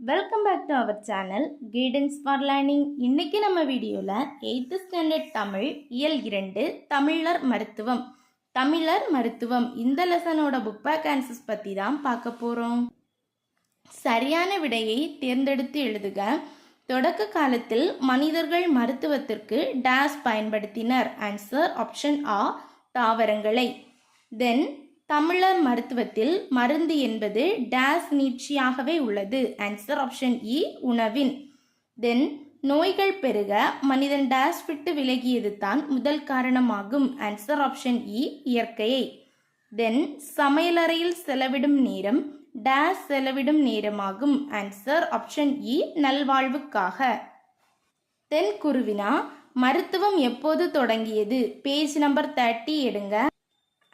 Welcome back to our channel guidance for learning. இன்னைக்கு நம்ம வீடியோவில் 8th ஸ்டாண்டர்ட் தமிழ் இயல் 2 தமிழர் மருத்துவம் இந்த லெசனோட புக் பேக் ஆன்சர்ஸ் பற்றி தான் பார்க்க போகிறோம். சரியான விடையை தேர்ந்தெடுத்து எழுதுக. தொடக்க காலத்தில் மனிதர்கள் மருத்துவத்திற்கு டேஸ் பயன்படுத்தினர். ஆன்சர் ஆப்ஷன் ஆ, தாவரங்களை. தென் தமிழர் மருத்துவத்தில் மருந்து என்பது டேஸ் நீட்சியாகவே உள்ளது. ஆன்சர் ஆப்ஷன் இ, உணவின். தென் நோய்கள் பெருக மனிதன் டேஸ் விட்டு விலகியது தான் முதல் காரணமாகும். ஆன்சர் ஆப்ஷன் இ, இயற்கையை. தென் சமையலறையில் செலவிடும் நேரம் டேஸ் செலவிடும் நேரமாகும். ஆன்சர் ஆப்ஷன் இ, நல்வாழ்வுக்காக. தென் குருவினா மருத்துவம் எப்போது தொடங்கியது? பேஜ் நம்பர் 30 எடுங்க.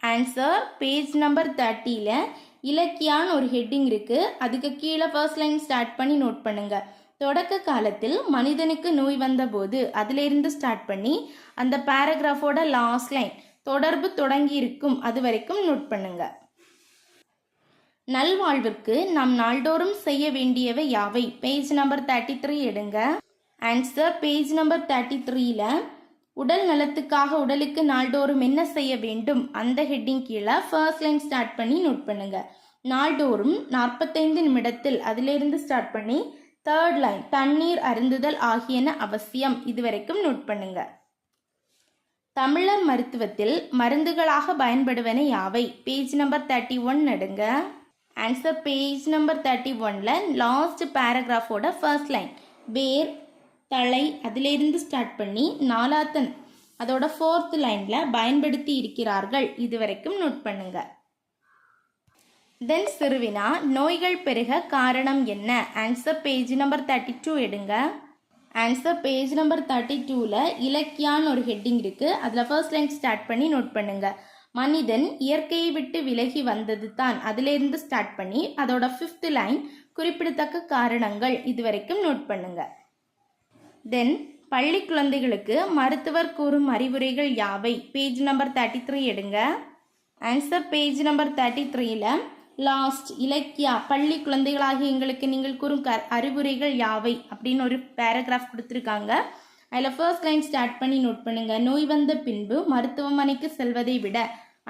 ஆன்சர் பேஜ் நம்பர் 30ல் இலக்கியான்னு ஒரு ஹெட்டிங் இருக்குது. அதுக்கு கீழே ஃபர்ஸ்ட் லைன் ஸ்டார்ட் பண்ணி நோட் பண்ணுங்க. தொடக்க காலத்தில் மனிதனுக்கு நோய் வந்தபோது அதிலிருந்து ஸ்டார்ட் பண்ணி அந்த பேராகிராஃபோட லாஸ்ட் லைன் தொடர்பு தொடங்கி இருக்கும் அது வரைக்கும் நோட் பண்ணுங்க. நல்வாழ்விற்கு நாம் நாள்தோறும் செய்ய வேண்டியவை யாவை? பேஜ் நம்பர் 33 எடுங்க. ஆன்சர் பேஜ் நம்பர் 33ல் உடல் நலத்துக்காக உடலுக்கு நாள்தோறும் என்ன செய்ய வேண்டும் அந்த ஹெட்டிங் கீழே ஃபர்ஸ்ட் லைன் ஸ்டார்ட் பண்ணி நோட் பண்ணுங்க. நாள்தோறும் 45 நிமிடத்தில் அதிலிருந்து ஸ்டார்ட் பண்ணி தேர்ட் லைன் தண்ணீர் அருந்துதல் ஆகியன அவசியம் இது வரைக்கும் நோட் பண்ணுங்க. தமிழர் மருத்துவத்தில் மருந்துகளாக பயன்படுவன யாவை? பேஜ் நம்பர் 31 எடுங்க. ஆன்சர் பேஜ் நம்பர் 31ல் லாஸ்ட் பேராகிராஃபோட ஃபர்ஸ்ட் லைன் வேர் தலை அதிலிருந்து ஸ்டார்ட் பண்ணி நாலாத்தன் அதோட 4th லைனில் பயன்படுத்தி இருக்கிறார்கள் இது வரைக்கும் நோட் பண்ணுங்க. தென் சிறுவினா நோய்கள் பெருக காரணம் என்ன? ஆன்சர் பேஜ் நம்பர் 32 எடுங்க. ஆன்சர் பேஜ் நம்பர் 32ல் இலக்கியான்னு ஒரு ஹெட்டிங் இருக்குது. அதில் ஃபர்ஸ்ட் லைன் ஸ்டார்ட் பண்ணி நோட் பண்ணுங்க. மனிதன் இயற்கையை விட்டு விலகி வந்தது தான் அதிலிருந்து ஸ்டார்ட் பண்ணி அதோட 5th லைன் குறிப்பிடத்தக்க காரணங்கள் இது வரைக்கும் நோட் பண்ணுங்க. தென் பள்ளி குழந்தைகளுக்கு மருத்துவர் கூறும் அறிவுரைகள் யாவை? பேஜ் நம்பர் 33 எடுங்க. ஆன்சர் பேஜ் நம்பர் 33ல் லாஸ்ட் இலக்கியா பள்ளி குழந்தைகளாகிய எங்களுக்கு நீங்கள் கூறும் அறிவுரைகள் யாவை அப்படின்னு ஒரு பேராகிராஃப் கொடுத்துருக்காங்க. அதில் ஃபர்ஸ்ட் லைன் ஸ்டார்ட் பண்ணி நோட் பண்ணுங்க. நோய் வந்த பின்பு மருத்துவமனைக்கு செல்வதை விட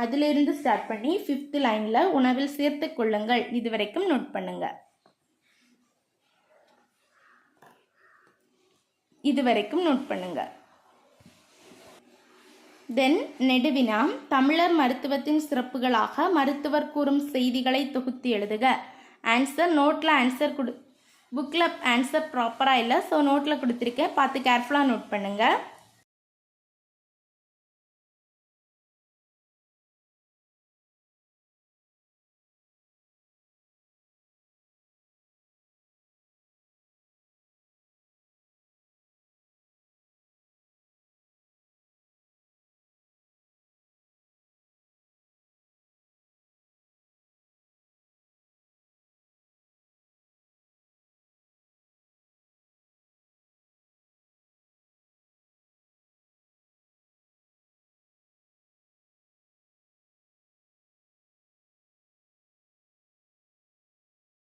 அதிலிருந்து ஸ்டார்ட் பண்ணி 5th லைனில் உணவில் சேர்த்து கொள்ளுங்கள் இது வரைக்கும் நோட் பண்ணுங்க. இது வரைக்கும் நோட் பண்ணுங்க. தென் நெடுவினா தமிழர் மருத்துவத்தின் சிறப்புகளாக மருத்துவர் கூறும் செய்திகளை தொகுத்து எழுதுக. ஆன்சர் நோட்டில் ஆன்சர் புக்கில் ஆன்சர் ப்ராப்பராக இல்லை, ஸோ நோட்டில் கொடுத்துருக்கேன், பார்த்து கேர்ஃபுல்லாக நோட் பண்ணுங்க.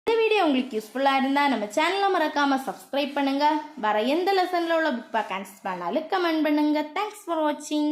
இந்த வீடியோ உங்களுக்கு யூஸ்ஃபுல்லாக இருந்தால் நம்ம சேனலை மறக்காமல் சப்ஸ்கிரைப் பண்ணுங்கள். வர எந்த லெசனில் உள்ள புக் பேக் ஆன்சர்ஸ் பண்ணாலும் கமெண்ட் பண்ணுங்கள். தேங்க்ஸ் ஃபார் வாட்சிங்.